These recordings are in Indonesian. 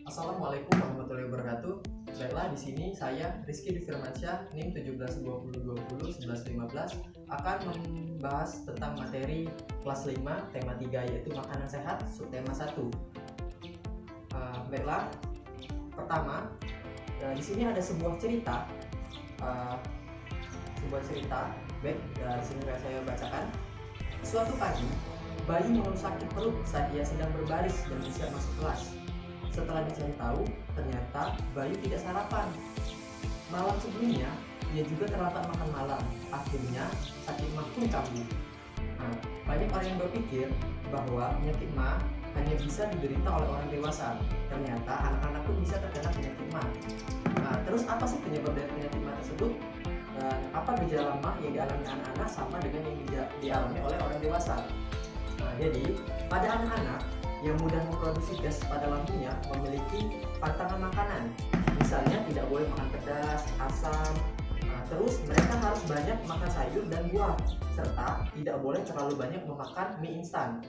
Assalamualaikum warahmatullahi wabarakatuh. Baiklah, di sini saya Rizky Firmansyah, NIM 1720201115 akan membahas tentang materi kelas 5 tema 3 yaitu makanan sehat subtema 1. Baiklah, pertama di sini ada sebuah cerita. Baik, dari sini saya bacakan. Suatu pagi, bayi mengeluh sakit perut saat ia sedang berbaris dan siap masuk kelas. Setelah dicari tahu, ternyata bayi tidak sarapan. Malam sebelumnya, ia juga terlambat makan malam. Akhirnya, sakit mah pun kambuh. Banyak orang yang berpikir bahwa penyakit mah hanya bisa diderita oleh orang dewasa. Ternyata anak-anak pun bisa terkena penyakit mah. Terus apa sih penyebab dari penyakit mah tersebut? Dan apa gejala mah yang dialami anak-anak sama dengan yang dialami oleh orang dewasa? Jadi, pada anak-anak yang mudah memproduksi gas pada lambungnya memiliki pantangan makanan. Misalnya tidak boleh makan pedas, asam. Terus mereka harus banyak makan sayur dan buah, serta tidak boleh terlalu banyak memakan mie instan.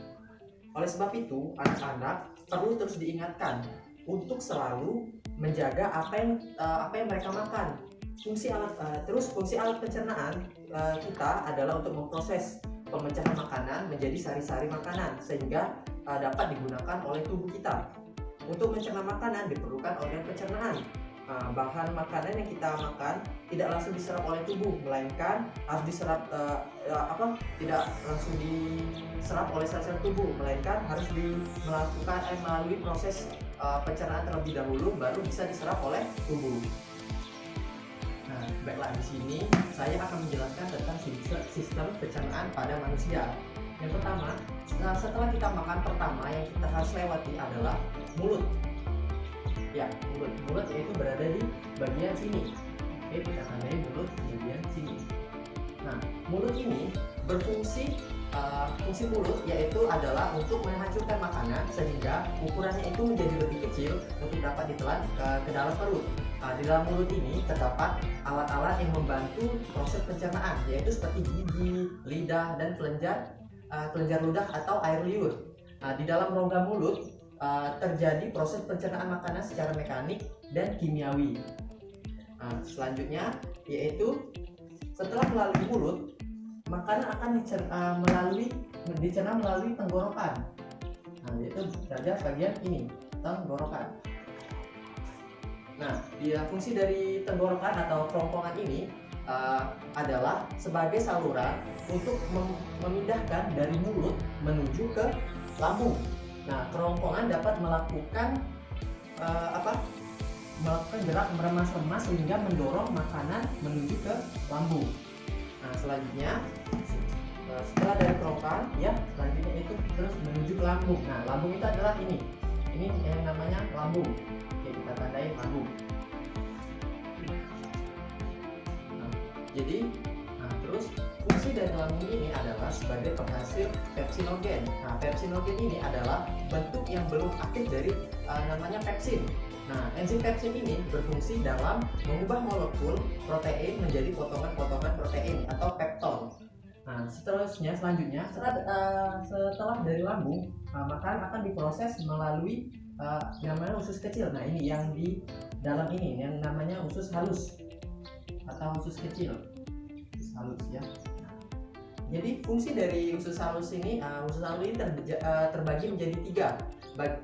Oleh sebab itu, anak-anak perlu terus diingatkan untuk selalu menjaga apa yang mereka makan. Fungsi alat pencernaan kita adalah untuk memproses pemecahan makanan menjadi sari-sari makanan sehingga dapat digunakan oleh tubuh kita. Untuk mencerna makanan diperlukan organ pencernaan. Bahan makanan yang kita makan tidak langsung diserap oleh tubuh, melainkan harus diserap tidak langsung diserap oleh sel-sel tubuh, melainkan harus melalui proses pencernaan terlebih dahulu baru bisa diserap oleh tubuh. Baiklah, di sini saya akan menjelaskan tentang sistem pencernaan pada manusia. Yang pertama, setelah kita makan pertama yang kita harus lewati adalah mulut. Ya, mulut yaitu berada di bagian sini. Oke, kita tandai mulut di bagian sini. Nah, mulut ini berfungsi fungsi mulut yaitu adalah untuk menghancurkan makanan sehingga ukurannya itu menjadi lebih kecil untuk dapat ditelan ke dalam perut. Di dalam mulut ini terdapat alat-alat yang membantu proses pencernaan yaitu seperti gigi, lidah, dan kelenjar ludah atau air liur. Di dalam rongga mulut terjadi proses pencernaan makanan secara mekanik dan kimiawi. Selanjutnya yaitu setelah melalui mulut, makanan akan dicerna melalui tenggorokan. Yaitu pada bagian ini, tenggorokan. Fungsi dari tenggorokan atau kerongkongan ini adalah sebagai saluran untuk memindahkan dari mulut menuju ke lambung. Kerongkongan dapat melakukan gerak meremas-remas sehingga mendorong makanan menuju ke lambung. Selanjutnya setelah dari kerongkongan, selanjutnya itu terus menuju ke lambung. Lambung itu adalah ini yang namanya lambung. Oke, kita tandai lambung. Terus fungsi dari lambung ini adalah sebagai penghasil pepsinogen. Pepsinogen ini adalah bentuk yang belum aktif dari namanya pepsin. Enzim pepsin ini berfungsi dalam mengubah molekul protein menjadi potongan-potongan protein atau pepton. Selanjutnya setelah dari lambung, makanan akan diproses melalui yang namanya usus kecil. Ini yang di dalam ini yang namanya usus halus atau usus kecil, usus halus ya. Jadi fungsi dari usus halus ini terbagi menjadi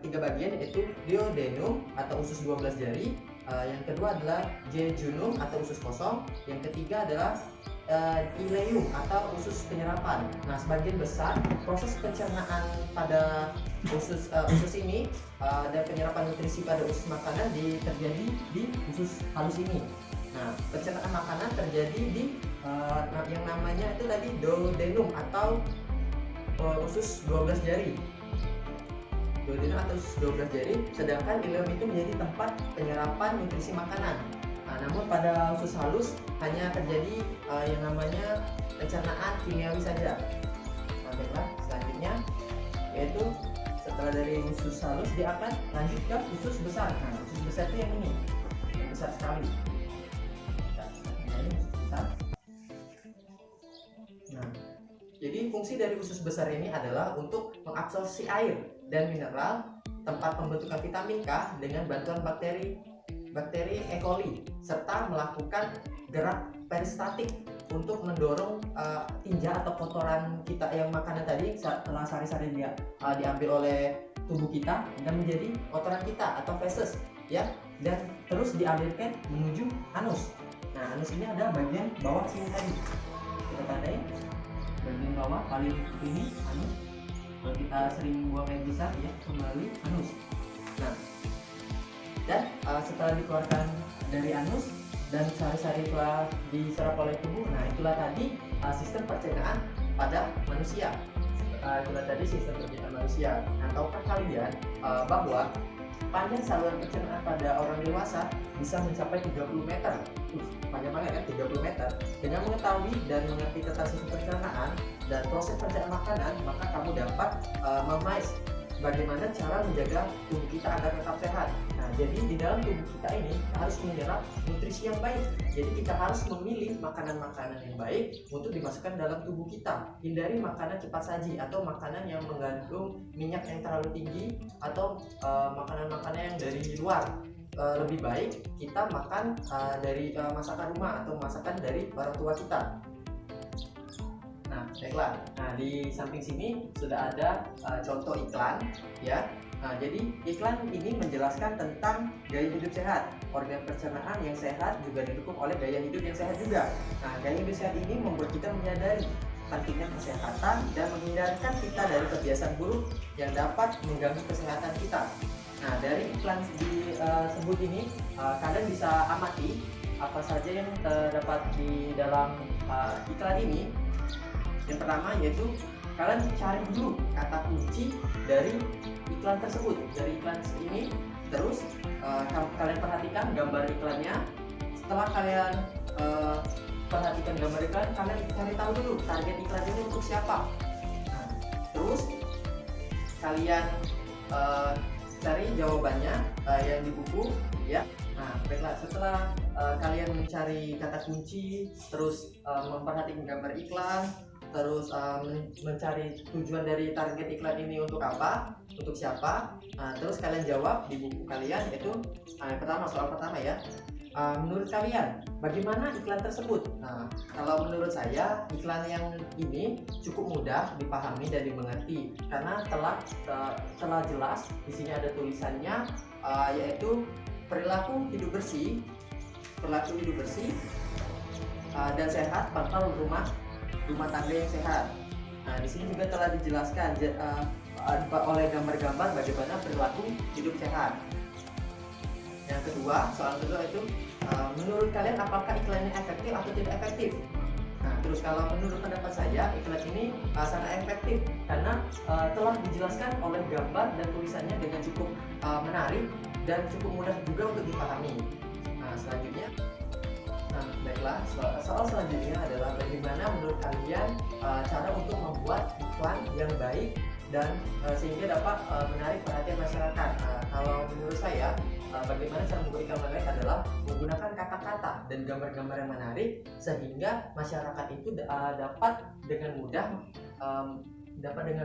tiga bagian, yaitu duodenum atau usus 12 jari, yang kedua adalah jejunum atau usus kosong, yang ketiga adalah ileum atau usus penyerapan. Sebagian besar proses pencernaan pada usus ini dan penyerapan nutrisi pada usus makanan terjadi di usus halus ini. Pencernaan makanan terjadi di yang namanya itu tadi duodenum atau usus 12 jari. Duodenum atau usus 12 jari, sedangkan ileum itu menjadi tempat penyerapan nutrisi makanan. Namun pada usus halus hanya terjadi yang namanya pencernaan kimiawi saja. Baiklah, selanjutnya yaitu setelah dari usus halus dia akan lanjut ke usus besar. Usus besar itu yang ini, yang besar sekali. Jadi fungsi dari usus besar ini adalah untuk mengabsorpsi air dan mineral, tempat pembentukan vitamin K dengan bantuan bakteri E. coli, serta melakukan gerak peristatik untuk mendorong tinja atau kotoran kita yang makanan tadi setelah sari-sari dia diambil oleh tubuh kita dan menjadi kotoran kita atau feses ya, dan terus dialirkan menuju anus. Nah, anus ini ada bagian bawah sini tadi, kita tandai bagian bawah paling ini anus. Kalau kita sering buang air besar ya, kembali anus. Nah, dan setelah dikeluarkan dari anus dan sari-sari telah diserap oleh tubuh, nah itulah tadi sistem pencernaan pada manusia. Itulah tadi sistem pencernaan manusia. Nah, tahukah kalian bahwa panjang saluran pencernaan pada orang dewasa bisa mencapai 30 meter? Panjang banget kan, 30 meter. Dengan mengetahui dan mengerti tentang sistem pencernaan dan proses pencernaan makanan, maka kamu dapat memahami bagaimana cara menjaga tubuh kita agar tetap sehat. Nah, jadi di dalam tubuh kita ini harus menyerap nutrisi yang baik. Jadi kita harus memilih makanan-makanan yang baik untuk dimasukkan dalam tubuh kita. Hindari makanan cepat saji atau makanan yang mengandung minyak yang terlalu tinggi atau makanan-makanan yang dari luar. Lebih baik kita makan dari masakan rumah atau masakan dari orang tua kita. Nah, baiklah. Nah, di samping sini sudah ada contoh iklan ya. Nah, jadi iklan ini menjelaskan tentang gaya hidup sehat. Organ pencernaan yang sehat juga didukung oleh gaya hidup yang sehat juga. Nah, gaya hidup sehat ini membuat kita menyadari pentingnya kesehatan dan menghindarkan kita dari kebiasaan buruk yang dapat mengganggu kesehatan kita. Nah, dari iklan disebut ini kalian bisa amati apa saja yang terdapat di dalam iklan ini. Yang pertama yaitu kalian cari dulu kata kunci dari iklan tersebut, dari iklan ini. Terus kalian perhatikan gambar iklannya. Setelah kalian perhatikan gambar iklan, kalian cari tahu dulu target iklan ini untuk siapa. Nah, terus kalian cari jawabannya yang di buku ya. Nah, baiklah, setelah kalian mencari kata kunci, terus memperhatikan gambar iklan, terus mencari tujuan dari target iklan ini untuk apa, untuk siapa. Nah, terus kalian jawab di buku kalian, yaitu yang pertama, soal pertama ya. Menurut kalian bagaimana iklan tersebut? Nah, kalau menurut saya iklan yang ini cukup mudah dipahami dan dimengerti karena telah jelas. Di sini ada tulisannya yaitu perilaku hidup bersih dan sehat bakal rumah tangga yang sehat. Nah, di sini juga telah dijelaskan oleh gambar-gambar bagaimana perilaku hidup sehat. Yang kedua, soal kedua itu menurut kalian apakah iklan ini efektif atau tidak efektif? Nah, terus kalau menurut pendapat saya iklan ini sangat efektif karena telah dijelaskan oleh gambar dan tulisannya dengan cukup menarik dan cukup mudah juga untuk dipahami. Nah, selanjutnya, baiklah, soal selanjutnya adalah bagaimana menurut kalian cara untuk membuat iklan yang baik dan sehingga dapat menarik perhatian masyarakat. Kalau menurut saya, bagaimana cara membuat iklan yang baik adalah menggunakan kata-kata dan gambar-gambar yang menarik sehingga masyarakat itu dapat dengan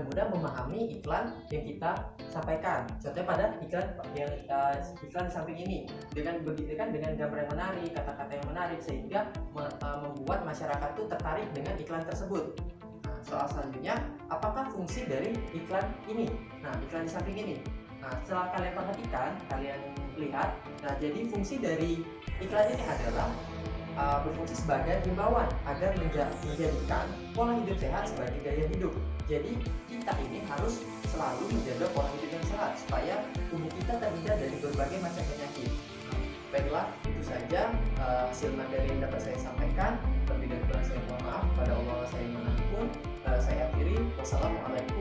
mudah memahami iklan yang kita sampaikan. Contohnya pada iklan di samping ini dengan gambar yang menarik, kata-kata yang menarik sehingga membuat masyarakat itu tertarik dengan iklan tersebut. Nah, soal selanjutnya, apakah fungsi dari iklan ini? Nah, iklan di samping ini. Nah, setelah kalian perhatikan, kalian lihat. Nah, jadi fungsi dari iklan ini adalah berfungsi sebagai himbauan agar menjadikan pola hidup sehat sebagai gaya hidup. Jadi kita ini harus selalu menjaga pola hidup yang sehat supaya tubuh kita terhindar dari berbagai macam penyakit. Baiklah, itu saja hasil materi yang dapat saya sampaikan. Lebih dari kurang saya mohon maaf. Pada Allah saya mengampun. Saya akhiri. Wassalamualaikum.